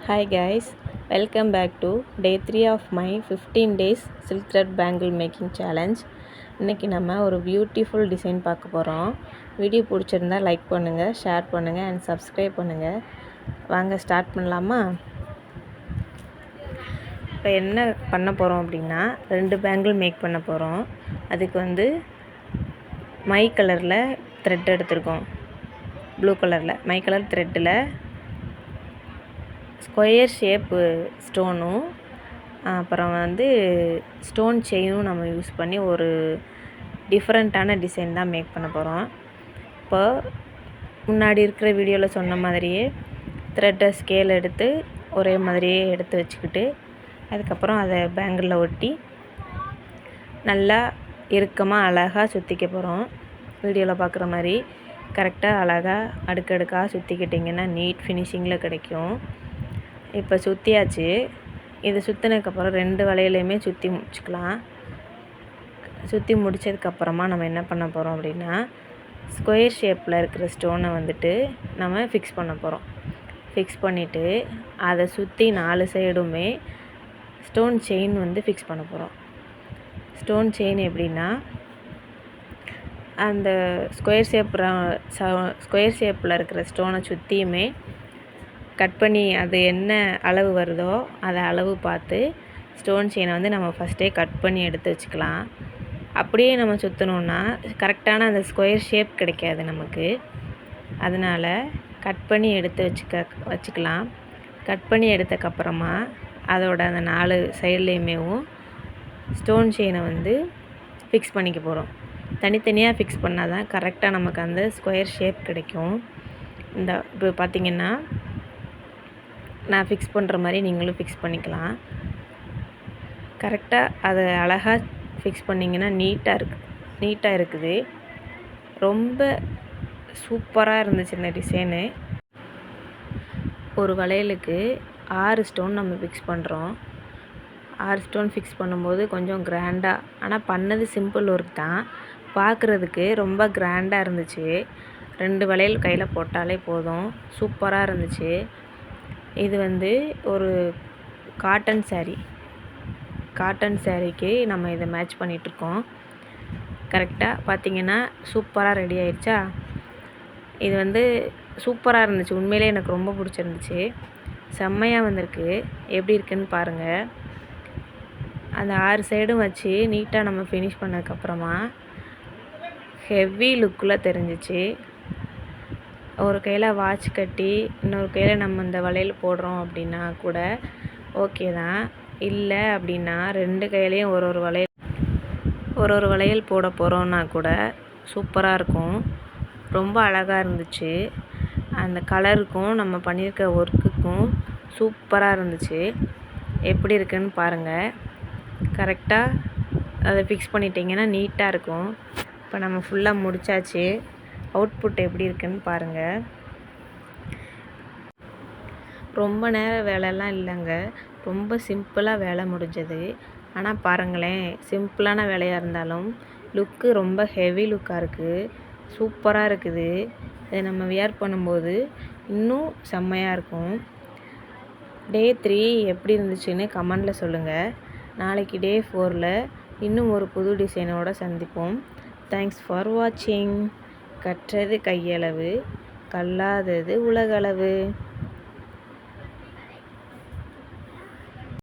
Hi guys, welcome back to day 3 of my 15 days silk thread bangle making challenge. இன்னைக்கு நம்ம ஒரு beautiful design பார்க்க போகிறோம். Video பிடிச்சிருந்தா லைக் பண்ணுங்கள், ஷேர் பண்ணுங்கள் அண்ட் சப்ஸ்கிரைப் பண்ணுங்கள். வாங்க ஸ்டார்ட் பண்ணலாமா? இப்போ என்ன பண்ண போகிறோம் அப்படின்னா 2 பேங்கிள் மேக் பண்ண போகிறோம். அதுக்கு மை கலரில் த்ரெட் எடுத்திருக்கோம். ப்ளூ கலரில் மை கலர் த்ரெட்டில் ஸ்கொயர் ஷேப்பு ஸ்டோனும் அப்புறம் ஸ்டோன் செயினும் நம்ம யூஸ் பண்ணி ஒரு டிஃப்ரெண்ட்டான டிசைன் தான் மேக் பண்ண போகிறோம். இப்போ முன்னாடி இருக்கிற வீடியோவில் சொன்ன மாதிரியே த்ரெட்டை ஸ்கேல் எடுத்து ஒரே மாதிரியே எடுத்து வச்சுக்கிட்டு அதுக்கப்புறம் அதை பேங்கிளில் ஒட்டி நல்லா இறுக்கமாக அழகாக சுற்றிக்க போகிறோம். வீடியோவில் பார்க்குற மாதிரி கரெக்டாக அழகாக அடுக்கடுக்காக சுற்றிக்கிட்டிங்கன்னா நீட் ஃபினிஷிங்கில் கிடைக்கும். இப்போ சுற்றியாச்சு. இது சுற்றினதுக்கப்புறம் 2 வளையலையுமே சுற்றி முடிச்சுக்கலாம். சுற்றி முடித்ததுக்கப்புறமா நம்ம என்ன பண்ண போகிறோம் அப்படின்னா ஸ்கொயர் ஷேப்பில் இருக்கிற ஸ்டோனை நம்ம ஃபிக்ஸ் பண்ண போகிறோம். ஃபிக்ஸ் பண்ணிவிட்டு அதை சுற்றி 4 சைடுமே ஸ்டோன் செயின் ஃபிக்ஸ் பண்ண போகிறோம். ஸ்டோன் செயின் எப்படின்னா அந்த ஸ்கொயர் ஷேப்பில் இருக்கிற ஸ்டோனை சுற்றியுமே கட் பண்ணி அது என்ன அளவு வருதோ அதை அளவு பார்த்து ஸ்டோன் செயினை நம்ம ஃபஸ்ட்டே கட் பண்ணி எடுத்து வச்சுக்கலாம். அப்படியே நம்ம சுற்றணுன்னா கரெக்டான அந்த ஸ்கொயர் ஷேப் கிடைக்காது நமக்கு. அதனால் கட் பண்ணி எடுத்து வச்சுக்கலாம். கட் பண்ணி எடுத்ததுக்கப்புறமா அதோட அந்த 4 சைட்லேயுமேவும் ஸ்டோன் செயினை ஃபிக்ஸ் பண்ணிக்க போகிறோம். தனித்தனியாக ஃபிக்ஸ் பண்ணால் தான் கரெக்டாக நமக்கு அந்த ஸ்கொயர் ஷேப் கிடைக்கும். இப்போ பார்த்திங்கன்னா நான் ஃபிக்ஸ் பண்ணுற மாதிரி நீங்களும் ஃபிக்ஸ் பண்ணிக்கலாம். கரெக்டாக அதை அழகாக ஃபிக்ஸ் பண்ணிங்கன்னா நீட்டாக இருக்குது. ரொம்ப சூப்பராக இருந்துச்சு இந்த டிசைனு. ஒரு வளையலுக்கு 6 ஸ்டோன் நம்ம ஃபிக்ஸ் பண்ணுறோம். 6 ஸ்டோன் ஃபிக்ஸ் பண்ணும்போது கொஞ்சம் கிராண்டாக, ஆனால் பண்ணது சிம்பிள் ஒர்க் தான், பார்க்குறதுக்கு ரொம்ப கிராண்டாக இருந்துச்சு. 2 வளையல் கையில் போட்டாலே போதும், சூப்பராக இருந்துச்சு. இது ஒரு காட்டன் சாரீக்கு நம்ம இதை மேட்ச் பண்ணிகிட்ருக்கோம். கரெக்டாக பார்த்திங்கன்னா சூப்பராக ரெடி ஆயிடுச்சா? இது சூப்பராக இருந்துச்சு. உண்மையிலே எனக்கு ரொம்ப பிடிச்சிருந்துச்சு. செம்மையாக வந்திருக்கு. எப்படி இருக்குன்னு பாருங்கள். அந்த 6 சைடும் வச்சு நீட்டாக நம்ம ஃபினிஷ் பண்ணதுக்கப்புறமா ஹெவி லுக்கில் தெரிஞ்சிச்சு. ஒரு கையில் வாட்ச் கட்டி இன்னொரு கையில் நம்ம இந்த வளையல் போடுறோம் அப்படின்னா கூட ஓகே தான். இல்லை அப்படின்னா 2 கையிலையும் ஒரு வளையல் போட போகிறோன்னா கூட சூப்பராக இருக்கும். ரொம்ப அழகாக இருந்துச்சு. அந்த கலருக்கும் நம்ம பண்ணியிருக்க ஒர்க்குக்கும் சூப்பராக இருந்துச்சு. எப்படி இருக்குன்னு பாருங்கள். கரெக்டாக அதை ஃபிக்ஸ் பண்ணிட்டிங்கன்னா நீட்டாக இருக்கும். இப்போ நம்ம ஃபுல்லாக முடித்தாச்சு. அவுட்புட் எப்படி இருக்குன்னு பாருங்கள். ரொம்ப நேரம் வேலைலாம் இல்லைங்க, ரொம்ப சிம்பிளாக வேலை முடிஞ்சது. ஆனால் பாருங்களேன், சிம்பிளான வேலையாக இருந்தாலும் லுக்கு ரொம்ப ஹெவி லுக்காக இருக்குது. சூப்பராக இருக்குது. இதை நம்ம வியர் பண்ணும்போது இன்னும் செம்மையாக இருக்கும். டே 3 எப்படி இருந்துச்சுன்னு கமெண்டில் சொல்லுங்கள். நாளைக்கு டே 4ல் இன்னும் ஒரு புது டிசைனோடு சந்திப்போம். தேங்க்ஸ் ஃபார் வாட்சிங். கற்றது கையளவு, கல்லாதது உலகளவு.